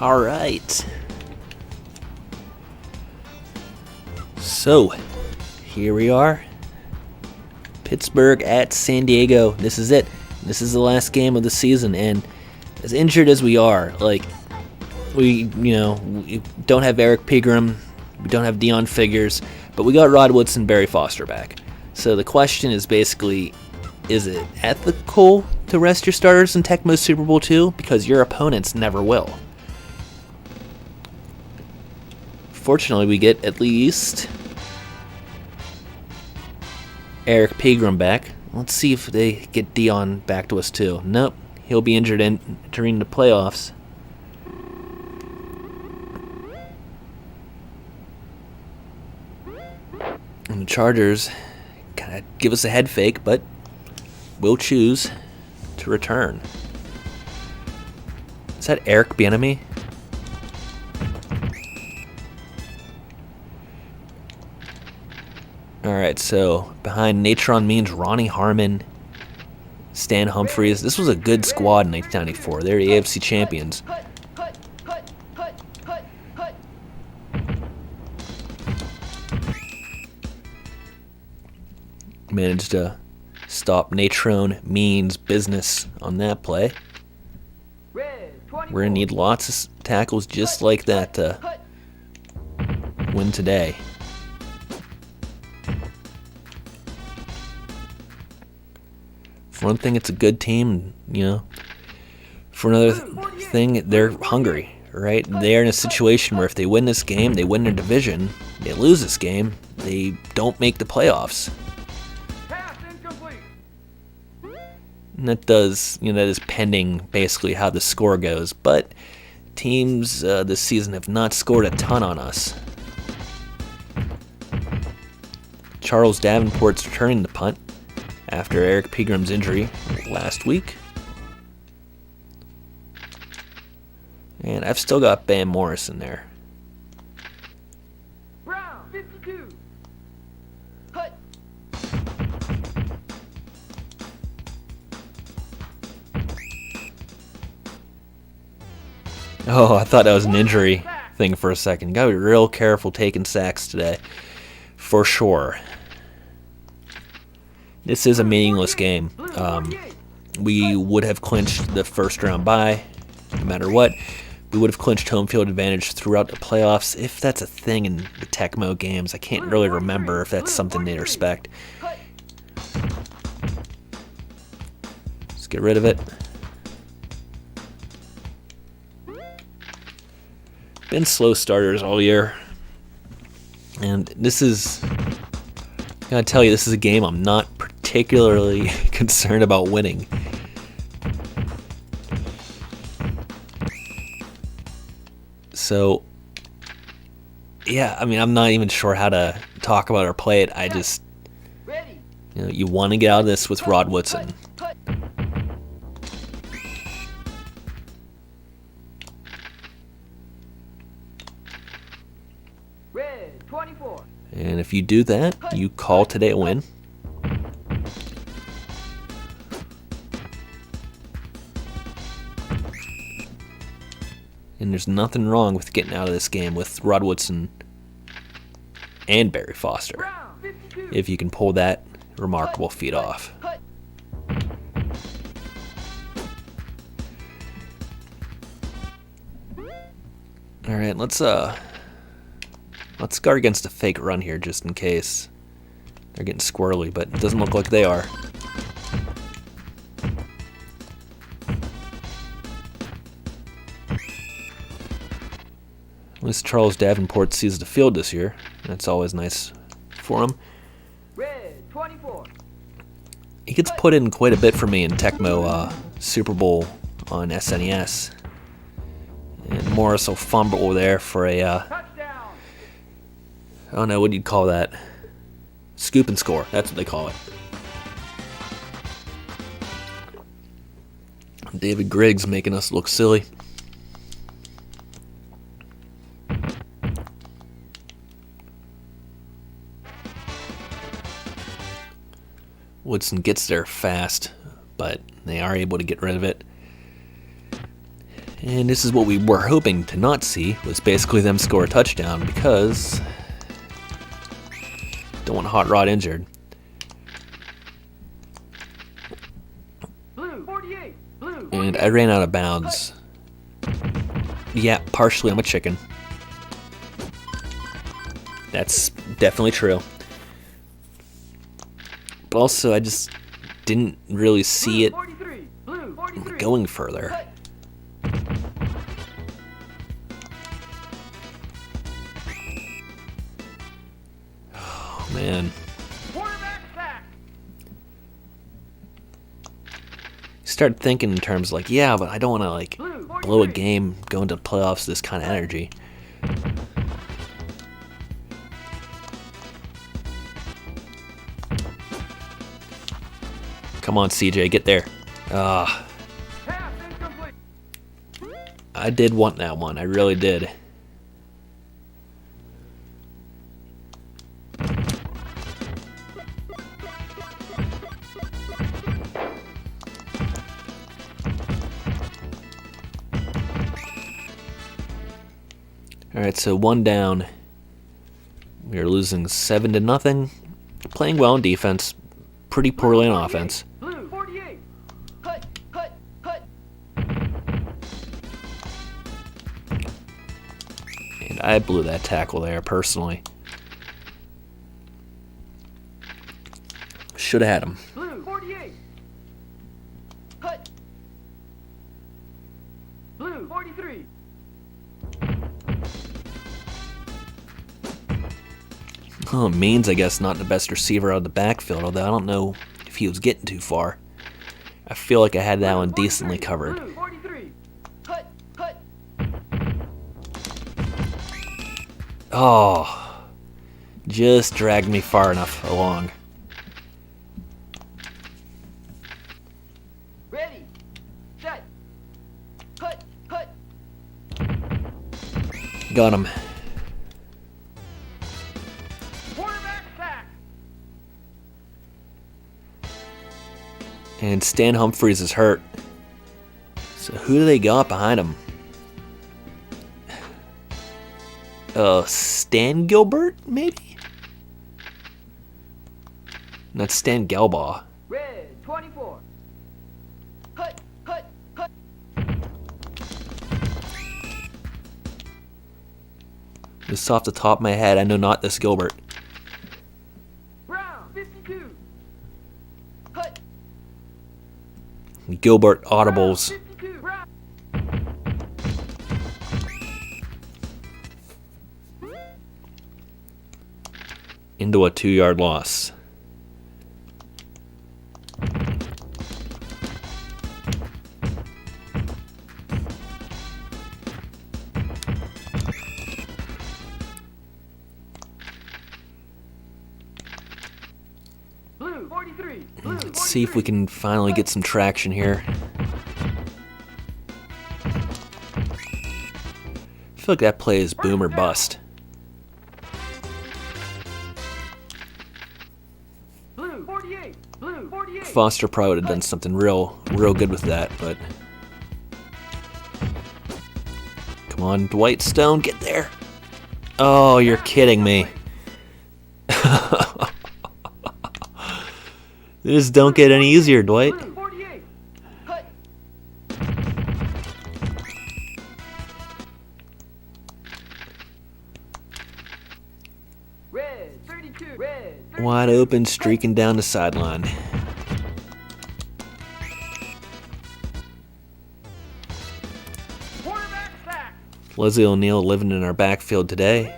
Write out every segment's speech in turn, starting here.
All right. So, here we are. Pittsburgh at San Diego. This is it. This is the last game of the season, and as injured as we are, we don't have Eric Pegram, we don't have Dion Figures, but we got Rod Woodson, Barry Foster back. So the question is basically, is it ethical to rest your starters in Tecmo Super Bowl 2? Because your opponents never will. Fortunately, we get at least Eric Pegram back. Let's see if they get Dion back to us too. Nope, he'll be injured entering the playoffs. And the Chargers kind of give us a head fake, but will choose to return. Is that Eric Bieniemy? Alright, so behind Natron Means, Ronnie Harmon, Stan Humphries. This was a good squad in 1994. They're the AFC champions. Managed to stop Natron Means' business on that play. We're going to need lots of tackles just like that to win today. For one thing, it's a good team, For another thing, they're hungry, right? They're in a situation where if they win this game, they win their division. They lose this game, they don't make the playoffs. And that is pending basically how the score goes. But teams this season have not scored a ton on us. Charles Davenport's returning the punt after Eric Pegram's injury last week. And I've still got Bam Morris in there. Round 52. Hut. Oh, I thought that was an injury thing for a second. Gotta be real careful taking sacks today. For sure. This is a meaningless game. We would have clinched the first round bye, no matter what. We would have clinched home field advantage throughout the playoffs, if that's a thing in the Tecmo games. I can't really remember if that's something they respect. Let's get rid of it. Been slow starters all year. And this is, I gotta tell you, this is a game I'm not particularly concerned about winning. So, yeah, I mean, I'm not even sure how to talk about or play it. I just, you want to get out of this with Rod Woodson. Red 24. And if you do that, you call today a win. And there's nothing wrong with getting out of this game with Rod Woodson and Barry Foster, if you can pull that remarkable feat off. All right, let's guard against a fake run here just in case. They're getting squirrely, but it doesn't look like they are. At least Charles Davenport sees the field this year. That's always nice for him. Red 24. He gets put in quite a bit for me in Tecmo Super Bowl on SNES. And Morris will fumble there for a, Touchdown. I don't know what you'd call that. Scoop and score. That's what they call it. David Griggs making us look silly. Woodson gets there fast, but they are able to get rid of it. And this is what we were hoping to not see, was basically them score a touchdown, because don't want Hot Rod injured. Blue 48. Blue. And I ran out of bounds. Yeah, partially I'm a chicken. That's definitely true. But also, I just didn't really see it 43. Blue 43. going further. Oh, man. Quarterback sack. Start thinking in terms like, yeah, but I don't want to like Blue 43. blow a game going to the playoffs this kind of energy. Come on, CJ, get there. Pass incomplete. I did want that one. I really did. Alright, so one down. We are losing 7-0. Playing well in defense, pretty poorly in offense. Blue 48. Cut. And I blew that tackle there, personally. Should have had him. Blue 48. Cut. Blue 43. Oh, Means, I guess, not the best receiver out of the backfield, although I don't know if he was getting too far. I feel like I had that one decently covered. Blue 43. Cut. Oh, just dragged me far enough along. Ready. Set. Cut. Got him. Quarterback sack. And Stan Humphries is hurt. So who do they got behind him? Stan Gilbert, maybe? That's Stan Gelbaugh. Red 24. Cut. Just off the top of my head, I know not this Gilbert. Brown 52. Cut. Gilbert audibles. 52. Brown. Into a 2-yard loss. Blue 43. Blue Let's see if we can finally get some traction here. I feel like that play is boom or bust. Blue 48. Blue 48. Foster probably would have done something real good with that, but come on, Dwight Stone, get there. Oh, you're kidding me. They just don't get any easier, Dwight. Blue 48. Cut. Red 32. Red 32. Wide open, streaking down the sideline. Quarterback sack. Leslie O'Neal living in our backfield today.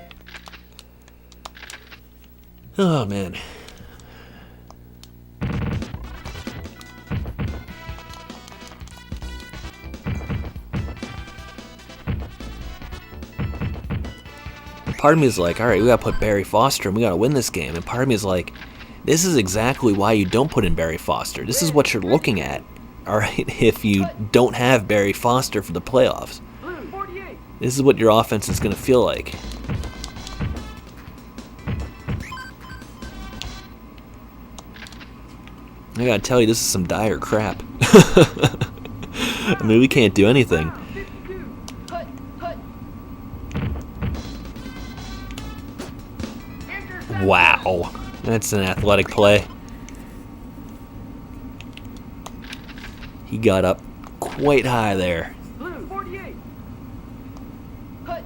Oh, man. Part of me is like, all right, we gotta put Barry Foster and we gotta win this game. And part of me is like, this is exactly why you don't put in Barry Foster. This is what you're looking at, all right, if you don't have Barry Foster for the playoffs. Blue 48. This is what your offense is gonna feel like. I gotta tell you, this is some dire crap. I mean, we can't do anything. Brown 52. Wow, that's an athletic play. He got up quite high there. Blue 48. Hut.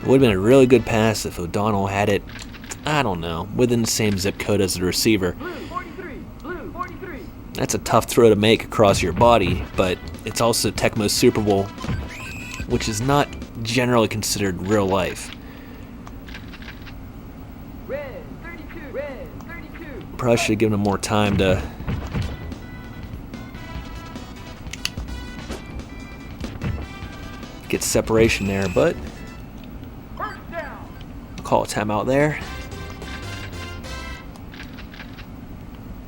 It would have been a really good pass if O'Donnell had it, I don't know, within the same zip code as the receiver. Blue 43. Blue 43. That's a tough throw to make across your body, but it's also Tecmo Super Bowl, which is not generally considered real life. Red 32. Red 32. Probably should have given him more time to get separation there, but First down. I'll call a timeout there.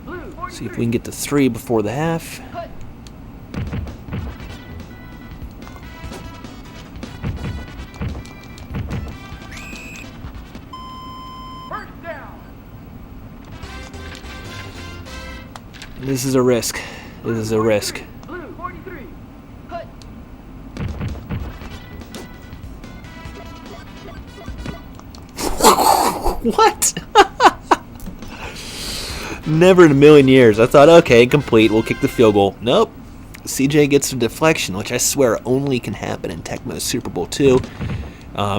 Blue 43. See if we can get to 3 before the half. Hut. First down. This is a risk. This is a risk. Blue 43. Hut. What? Never in a million years. I thought, okay, complete. We'll kick the field goal. Nope. CJ gets a deflection, which I swear only can happen in Tecmo Super Bowl 2.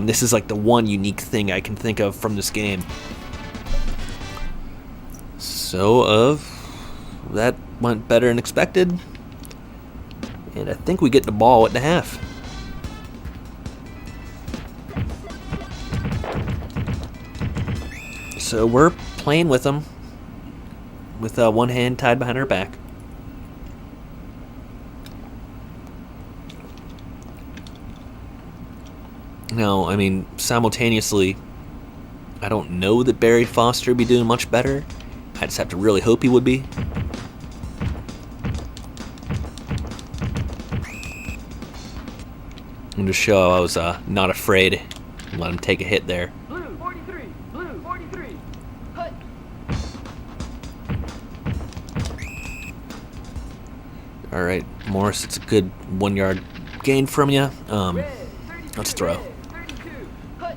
This is like the one unique thing I can think of from this game. So, that went better than expected. And I think we get the ball at the half. So we're playing with them with one hand tied behind our back. Now, I mean, simultaneously, I don't know that Barry Foster would be doing much better. I just have to really hope he would be. And to show I was not afraid and let him take a hit there. Blue 43. Blue 43. Hut. All right, Morris, it's a good 1 yard gain from you. Red 32. Let's throw. Red 32. Hut.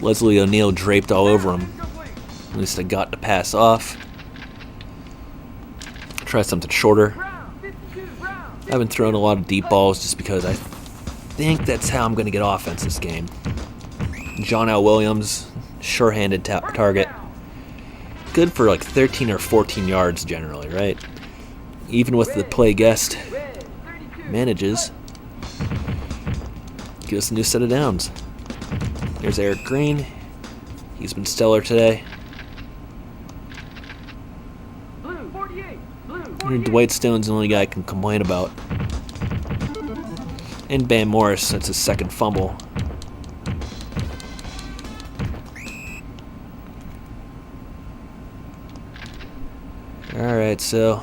Leslie O'Neal draped all over him. At least I got the pass off. Try something shorter. Brown 52. Brown. I haven't thrown a lot of deep balls just because I think that's how I'm going to get offense this game. John L. Williams, sure-handed target. Good for like 13 or 14 yards generally, right? Even with the play guest Red 32. manages. Give us a new set of downs. There's Eric Green. He's been stellar today. Blue 48. Blue I mean, 48. Dwight Stone's the only guy I can complain about. And Bam Morris, that's his second fumble. Alright, so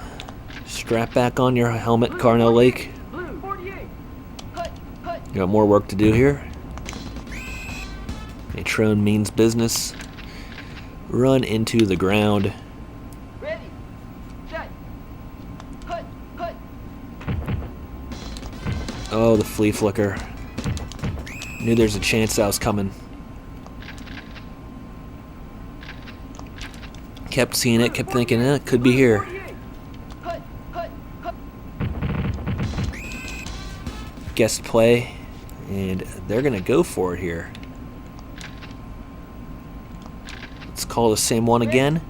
strap back on your helmet, Carnell Lake. Blue 48. Hut. Hut. You got more work to do here. Matrone means business. Run into the ground. Ready. Set. Hut. Hut. Oh, the flea flicker. Knew there's a chance that was coming. Kept seeing it, kept thinking, it could be here. 48. Hut. Hut. Hut. Guest play, and they're going to go for it here. Let's call the same one again.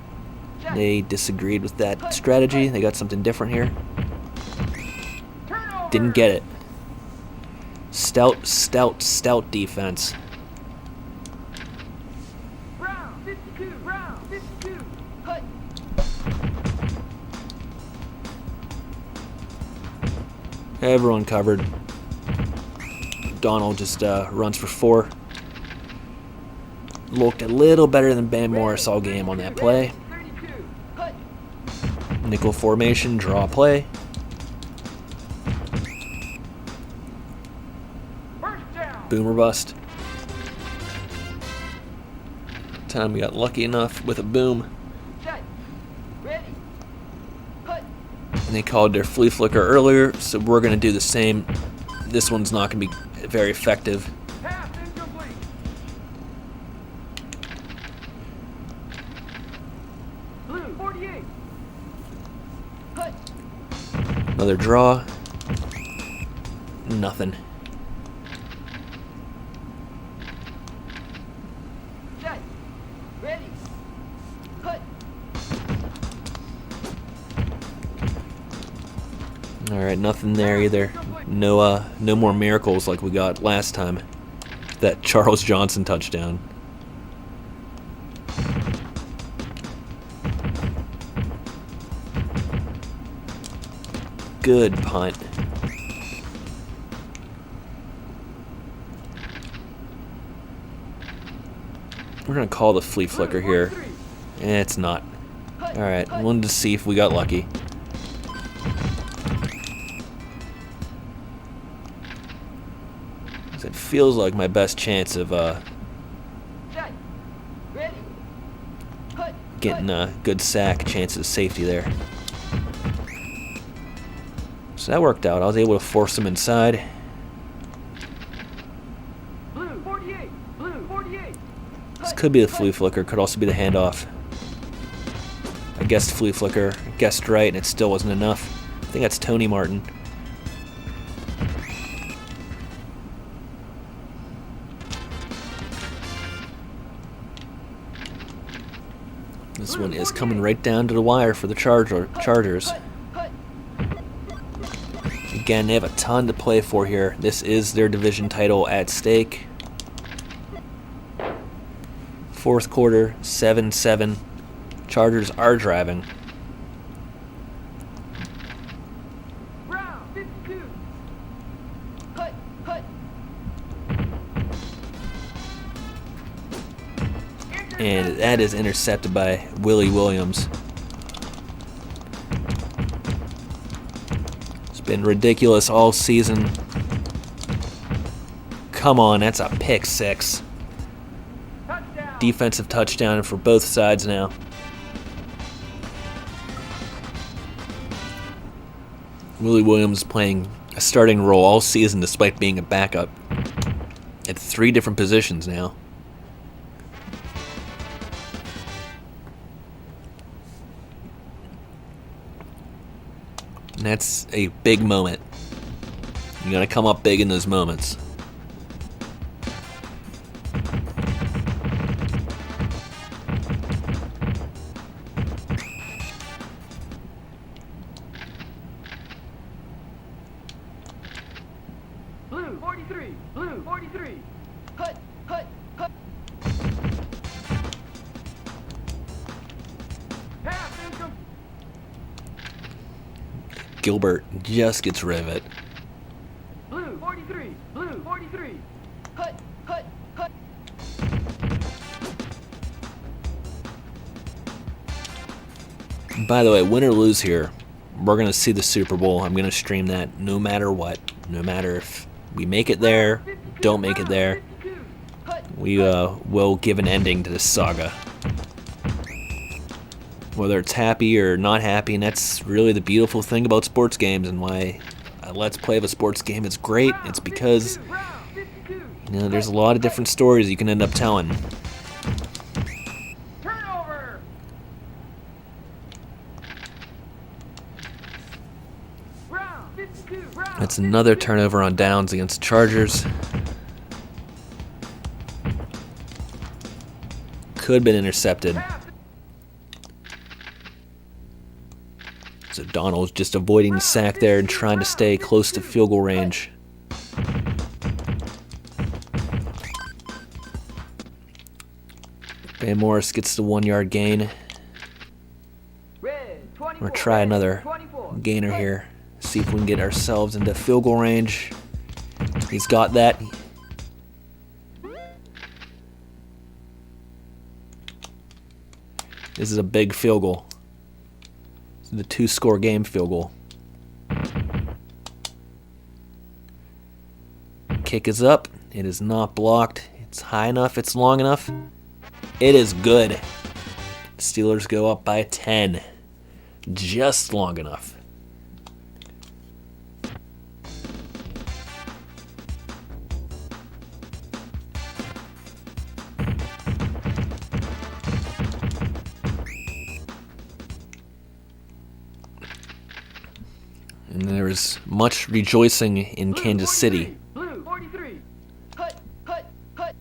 They disagreed with that strategy. They got something different here. Turnover. Didn't get it. Stout defense. Brown 52. Brown 52. Hut. Everyone covered. Donald just runs for 4. Looked a little better than Bam Morris all game on that play. 32. Hut. Nickel formation, draw play. First down. Boomer bust. Time we got lucky enough with a boom. Set. And they called their flea flicker earlier, so we're going to do the same. This one's not going to be very effective. Pass incomplete. Blue 48. Hut. Another draw. Nothing. Set. Ready. Hut. All right, nothing there either. No more miracles like we got last time. That Charles Johnson touchdown. Good punt. We're gonna call the flea flicker here. It's not. All right, wanted to see if we got lucky. It feels like my best chance of Set. Ready. Hut. getting a good sack, chance of safety there. So that worked out. I was able to force him inside. Blue 48. Blue 48. This could be the flea flicker, could also be the handoff. I guessed flea flicker, guessed right, and it still wasn't enough. I think that's Tony Martin. This one is coming right down to the wire for the Chargers. Again, they have a ton to play for here. This is their division title at stake. Fourth quarter, 7-7. Chargers are driving. Round 52. Hut. Hut. And that is intercepted by Willie Williams. It's been ridiculous all season. Come on, that's a pick six. Touchdown. Defensive touchdown for both sides now. Willie Williams playing a starting role all season despite being a backup at 3 different positions now. And that's a big moment. You gotta come up big in those moments. Blue 43. Blue 43. Hut. Hut. Hut. Pass incomplete. Gilbert just gets rid of it. Blue 43. Blue 43. Hut. Hut. Hut. By the way, win or lose here, we're going to see the Super Bowl. I'm going to stream that no matter what. No matter if we make it there, don't make it there. We will give an ending to this saga. Whether it's happy or not happy, and that's really the beautiful thing about sports games and why a Let's Play of a sports game is great. It's because, there's a lot of different stories you can end up telling. Turnover. Round 52. Round. That's another turnover on downs against the Chargers. Could have been intercepted. So Donald's just avoiding the sack there and trying to stay close to field goal range. Van Morris gets the 1-yard gain. Red 24. We're gonna try another 24. gainer here. See if we can get ourselves into field goal range. He's got that. This is a big field goal. This is the 2-score game field goal. Kick is up. It is not blocked. It's high enough. It's long enough. It is good. Steelers go up by 10. Just long enough. was much rejoicing in Kansas City. Blue 43. Hut, hut, hut.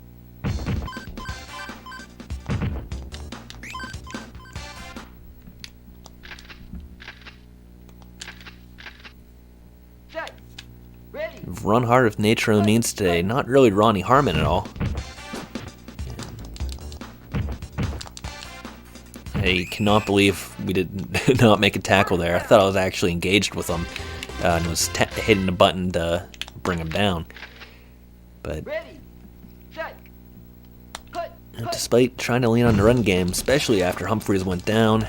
Set. Ready. Run hard with Natro means today. Not really Ronnie Harmon at all. I cannot believe we did not make a tackle there. I thought I was actually engaged with him and was hitting the button to bring him down. But Ready. Set. Hut, hut. despite trying to lean on the run game, especially after Humphreys went down,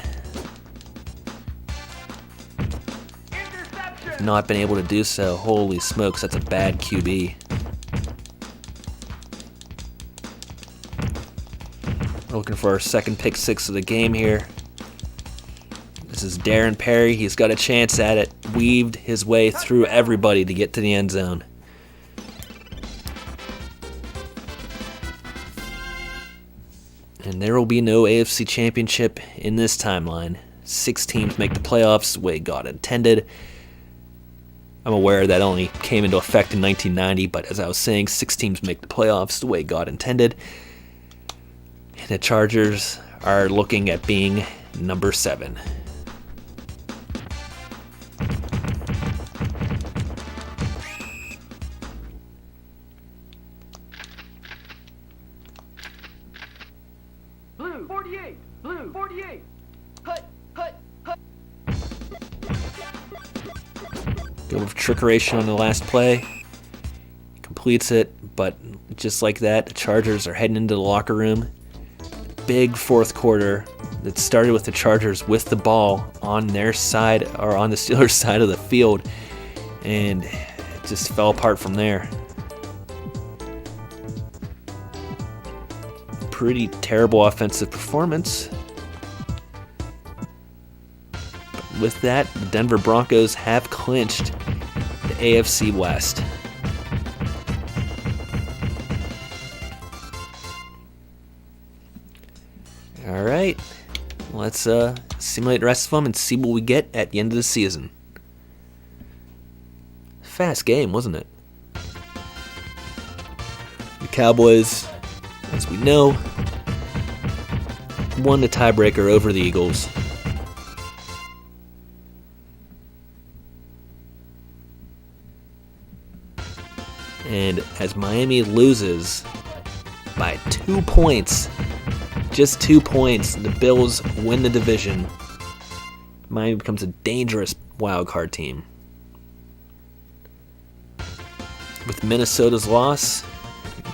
Interception. not been able to do so. Holy smokes, that's a bad QB. Looking for our second pick six of the game here. This is Darren Perry. He's got a chance at it. Weaved his way through everybody to get to the end zone. And there will be no AFC Championship in this timeline. 6 teams make the playoffs the way God intended. I'm aware that only came into effect in 1990, but as I was saying, 6 teams make the playoffs the way God intended. And the Chargers are looking at being number 7. Blue 48. Blue 48. Hut, hut, hut. Go with trickeration on the last play. Completes it, but just like that, the Chargers are heading into the locker room. Big fourth quarter that started with the Chargers with the ball on their side, or on the Steelers' side of the field, and it just fell apart from there. Pretty terrible offensive performance. But with that, the Denver Broncos have clinched the AFC West. All right, let's simulate the rest of them and see what we get at the end of the season. Fast game, wasn't it? The Cowboys, as we know, won the tiebreaker over the Eagles. And as Miami loses by 2 points, just 2 points, the Bills win the division. Miami becomes a dangerous wildcard team. With Minnesota's loss,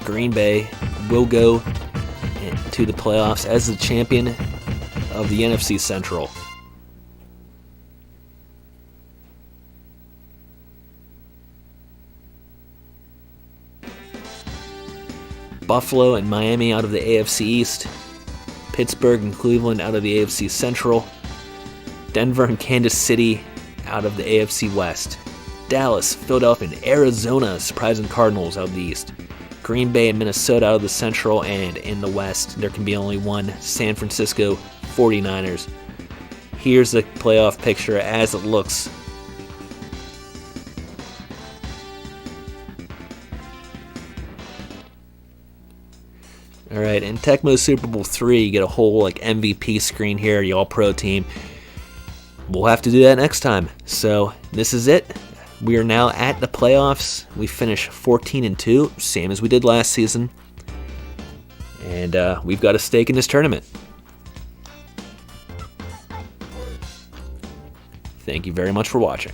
Green Bay will go to the playoffs as the champion of the NFC Central. Buffalo and Miami out of the AFC East. Pittsburgh and Cleveland out of the AFC Central. Denver and Kansas City out of the AFC West. Dallas, Philadelphia, and Arizona surprising Cardinals out of the East. Green Bay and Minnesota out of the Central, and in the West, there can be only one, San Francisco 49ers. Here's the playoff picture as it looks. All right, in Tecmo Super Bowl 3, you get a whole MVP screen here, the All-Pro team. We'll have to do that next time. So this is it. We are now at the playoffs. We finished 14-2, same as we did last season. And we've got a stake in this tournament. Thank you very much for watching.